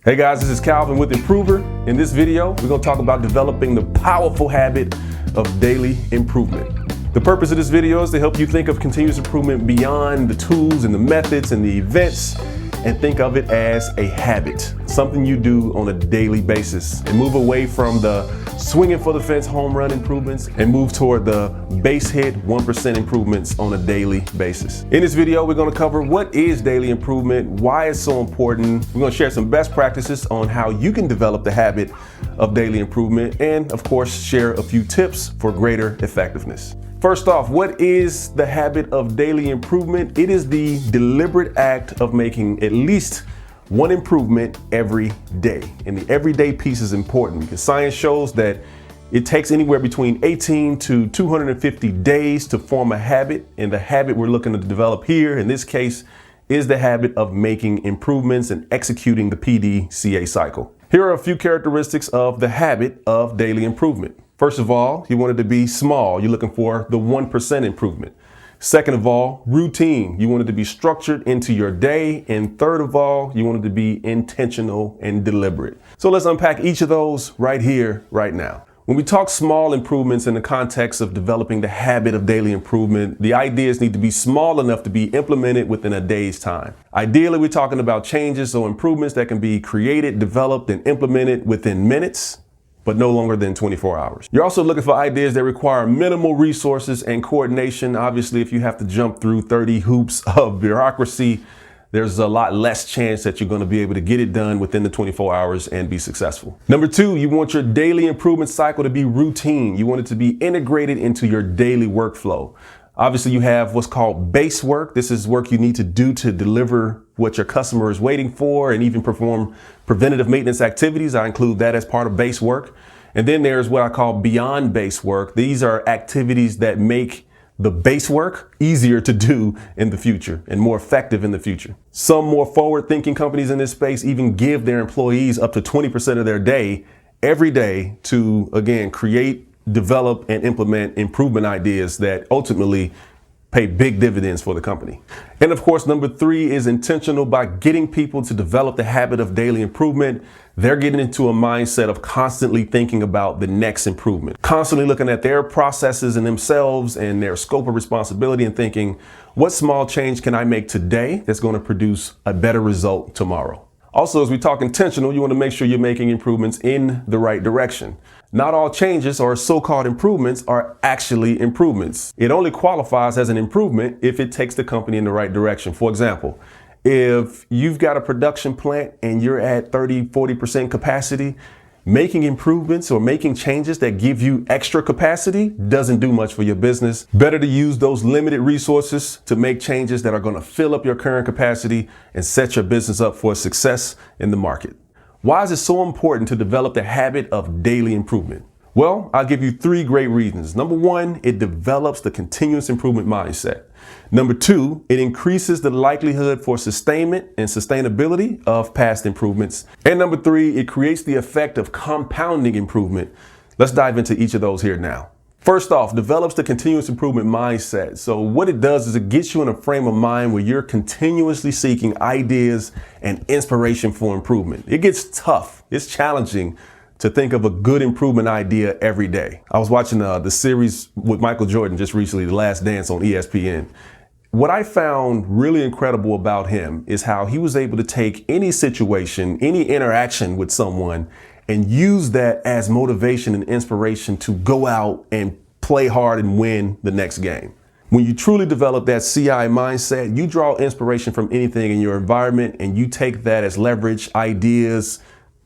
Hey guys, this is Calvin with Improver. In this video, we're going to talk about developing the powerful habit of daily improvement. The purpose of this video is to help you think of continuous improvement beyond the tools and the methods and the events, and think of it as a habit, something you do on a daily basis, and move away from the swinging for the fence home run improvements and move toward the base hit 1% improvements on a daily basis. In this video, we're going to cover what is daily improvement, why it's so important. We're going to share some best practices on how you can develop the habit of daily improvement, and of course, share a few tips for greater effectiveness. First off, what is the habit of daily improvement? It is the deliberate act of making at least one improvement every day. And the everyday piece is important because science shows that it takes anywhere between 18 to 250 days to form a habit. And the habit we're looking to develop here, in this case, is the habit of making improvements and executing the PDCA cycle. Here are a few characteristics of the habit of daily improvement. First of all, you want it to be small. You're looking for the 1% improvement. Second of all, routine. You want it to be structured into your day. And third of all, you want it to be intentional and deliberate. So let's unpack each of those right here, right now. When we talk small improvements in the context of developing the habit of daily improvement, the ideas need to be small enough to be implemented within a day's time. Ideally, we're talking about changes or improvements that can be created, developed, and implemented within minutes, but no longer than 24 hours. You're also looking for ideas that require minimal resources and coordination. Obviously, if you have to jump through 30 hoops of bureaucracy, there's a lot less chance that you're going to be able to get it done within the 24 hours and be successful. Number two, you want your daily improvement cycle to be routine. You want it to be integrated into your daily workflow. Obviously, you have what's called base work. This is work you need to do to deliver what your customer is waiting for and even perform preventative maintenance activities. I include that as part of base work. And then there's what I call beyond base work. These are activities that make the base work easier to do in the future and more effective in the future. Some more forward-thinking companies in this space even give their employees up to 20% of their day every day to, again, create, develop, and implement improvement ideas that ultimately pay big dividends for the company. And of course, number three is intentional. By getting people to develop the habit of daily improvement, they're getting into a mindset of constantly thinking about the next improvement, constantly looking at their processes and themselves and their scope of responsibility and thinking, what small change can I make today that's going to produce a better result tomorrow? Also, as we talk intentional, you want to make sure you're making improvements in the right direction. Not all changes or so-called improvements are actually improvements. It only qualifies as an improvement if it takes the company in the right direction. For example, if you've got a production plant and you're at 30-40% capacity, making improvements or making changes that give you extra capacity doesn't do much for your business. Better to use those limited resources to make changes that are going to fill up your current capacity and set your business up for success in the market. Why is it so important to develop the habit of daily improvement? Well, I'll give you three great reasons. Number one, it develops the continuous improvement mindset. Number two, it increases the likelihood for sustainment and sustainability of past improvements. And number three, it creates the effect of compounding improvement. Let's dive into each of those here now. First off, develops the continuous improvement mindset. So what it does is it gets you in a frame of mind where you're continuously seeking ideas and inspiration for improvement. It gets tough. It's challenging to think of a good improvement idea every day. I was watching the series with Michael Jordan just recently, The Last Dance on ESPN. What I found really incredible about him is how he was able to take any situation, any interaction with someone, and use that as motivation and inspiration to go out and play hard and win the next game. When you truly develop that CI mindset, you draw inspiration from anything in your environment and you take that as leverage, ideas,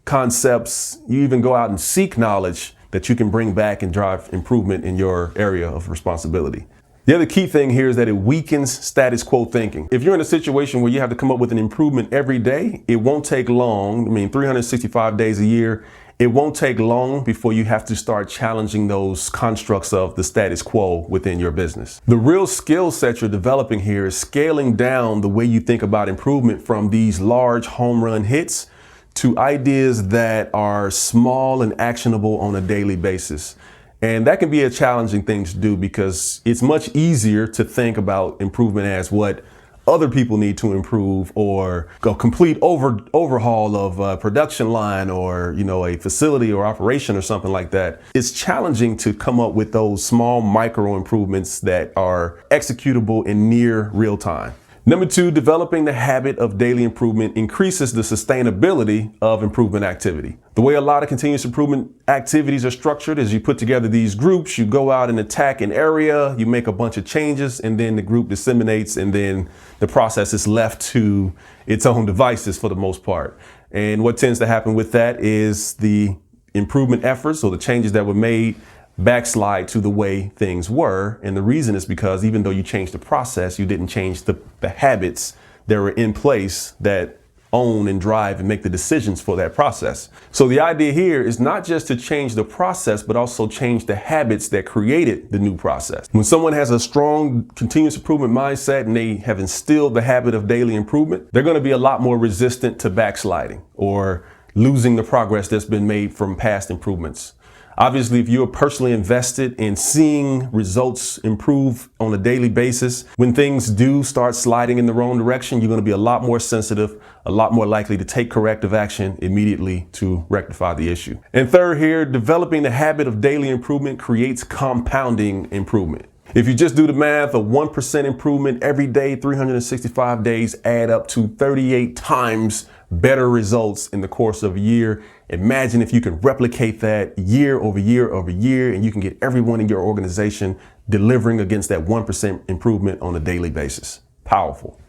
concepts. You even go out and seek knowledge that you can bring back and drive improvement in your area of responsibility. The other key thing here is that it weakens status quo thinking. If you're in a situation where you have to come up with an improvement every day, it won't take long. 365 days a year, it won't take long before you have to start challenging those constructs of the status quo within your business. The real skill set you're developing here is scaling down the way you think about improvement from these large home run hits to ideas that are small and actionable on a daily basis. And that can be a challenging thing to do because it's much easier to think about improvement as what other people need to improve, or a complete overhaul of a production line, or, a facility or operation or something like that. It's challenging to come up with those small micro improvements that are executable in near real time. Number 2, developing the habit of daily improvement increases the sustainability of improvement activity. The way a lot of continuous improvement activities are structured is you put together these groups, you go out and attack an area, you make a bunch of changes, and then the group disseminates, and then the process is left to its own devices for the most part. And what tends to happen with that is the improvement efforts, or the changes that were made, backslide to the way things were. And the reason is because even though you changed the process, you didn't change the habits that were in place that own and drive and make the decisions for that process. So the idea here is not just to change the process, but also change the habits that created the new process. When someone has a strong continuous improvement mindset and they have instilled the habit of daily improvement, they're going to be a lot more resistant to backsliding or losing the progress that's been made from past improvements. Obviously, if you're personally invested in seeing results improve on a daily basis, when things do start sliding in the wrong direction, you're going to be a lot more sensitive, a lot more likely to take corrective action immediately to rectify the issue. And third here, developing the habit of daily improvement creates compounding improvement. If you just do the math, a 1% improvement every day, 365 days add up to 38 times better results in the course of a year. Imagine if you could replicate that year over year over year, and you can get everyone in your organization delivering against that 1% improvement on a daily basis. Powerful.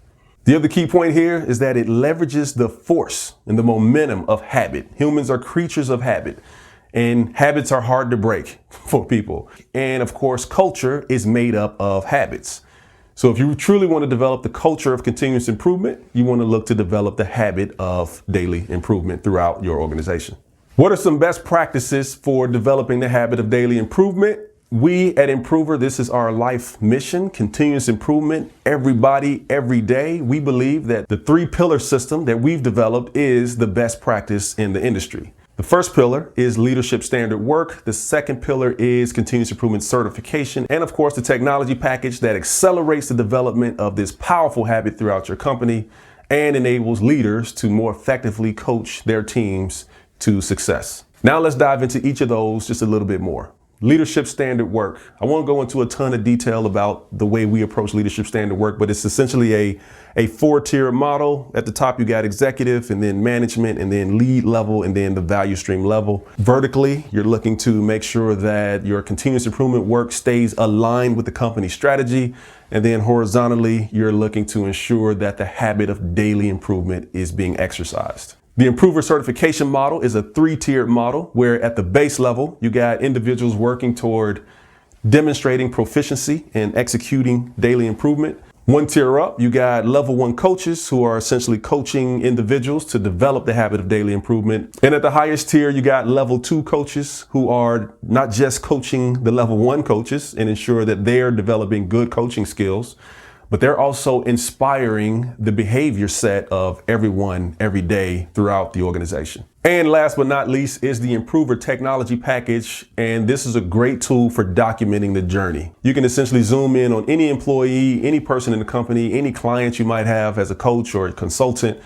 The other key point here is that it leverages the force and the momentum of habit. Humans are creatures of habit, and habits are hard to break for people. And of course, culture is made up of habits. So if you truly want to develop the culture of continuous improvement, you want to look to develop the habit of daily improvement throughout your organization. What are some best practices for developing the habit of daily improvement? We at Improver, this is our life mission, continuous improvement, everybody, every day. We believe that the 3-pillar system that we've developed is the best practice in the industry. The first pillar is leadership standard work. The second pillar is continuous improvement certification. And of course, the technology package that accelerates the development of this powerful habit throughout your company and enables leaders to more effectively coach their teams to success. Now let's dive into each of those just a little bit more. Leadership standard work. I won't go into a ton of detail about the way we approach leadership standard work, but it's essentially a 4-tier model. At the top, you got executive, and then management, and then lead level, and then the value stream level. Vertically, you're looking to make sure that your continuous improvement work stays aligned with the company strategy. And then horizontally, you're looking to ensure that the habit of daily improvement is being exercised. The Improver certification model is a 3-tiered model where at the base level, you got individuals working toward demonstrating proficiency and executing daily improvement. 1 tier up, you got level 1 coaches who are essentially coaching individuals to develop the habit of daily improvement. And at the highest tier, you got level 2 coaches who are not just coaching the level 1 coaches and ensure that they're developing good coaching skills, but they're also inspiring the behavior set of everyone every day throughout the organization. And last but not least is the Improver technology package. And this is a great tool for documenting the journey. You can essentially zoom in on any employee, any person in the company, any client you might have as a coach or a consultant,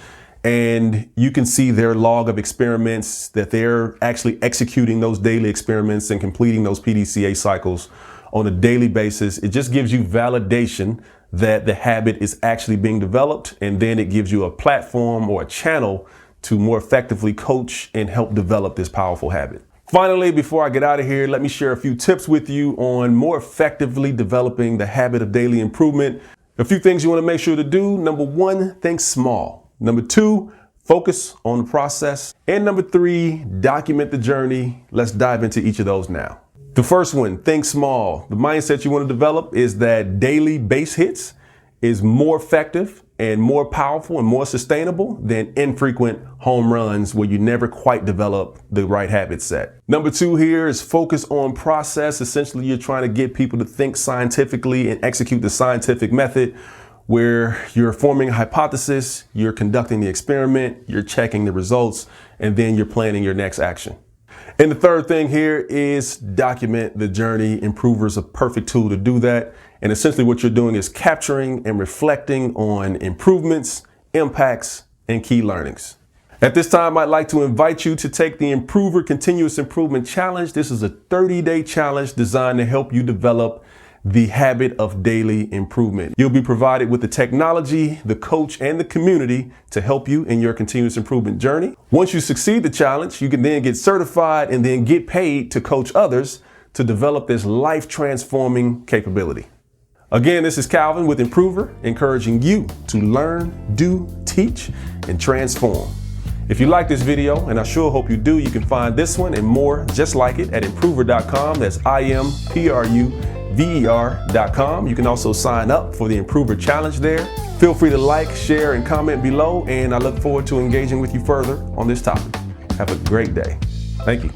and you can see their log of experiments, that they're actually executing those daily experiments and completing those PDCA cycles on a daily basis. It just gives you validation that the habit is actually being developed, and then it gives you a platform or a channel to more effectively coach and help develop this powerful habit. Finally, before I get out of here, let me share a few tips with you on more effectively developing the habit of daily improvement. A few things you want to make sure to do. Number 1, think small. Number 2, focus on the process. And number 3, document the journey. Let's dive into each of those now. The first one, think small. The mindset you want to develop is that daily base hits is more effective and more powerful and more sustainable than infrequent home runs where you never quite develop the right habit set. Number 2 here is focus on process. Essentially, you're trying to get people to think scientifically and execute the scientific method, where you're forming a hypothesis, you're conducting the experiment, you're checking the results, and then you're planning your next action. And the third thing here is document the journey. Improver's a perfect tool to do that. And essentially what you're doing is capturing and reflecting on improvements, impacts, and key learnings. At this time, I'd like to invite you to take the Improver Continuous Improvement Challenge. This is a 30-day challenge designed to help you develop the habit of daily improvement. You'll be provided with the technology, the coach, and the community to help you in your continuous improvement journey. Once you succeed the challenge, you can then get certified and then get paid to coach others to develop this life-transforming capability. Again, this is Calvin with Improver, encouraging you to learn, do, teach, and transform. If you like this video, and I sure hope you do, you can find this one and more just like it at improver.com. That's IMPRUVER.com. You can also sign up for the Improver Challenge there. Feel free to like, share, and comment below, and I look forward to engaging with you further on this topic. Have a great day. Thank you.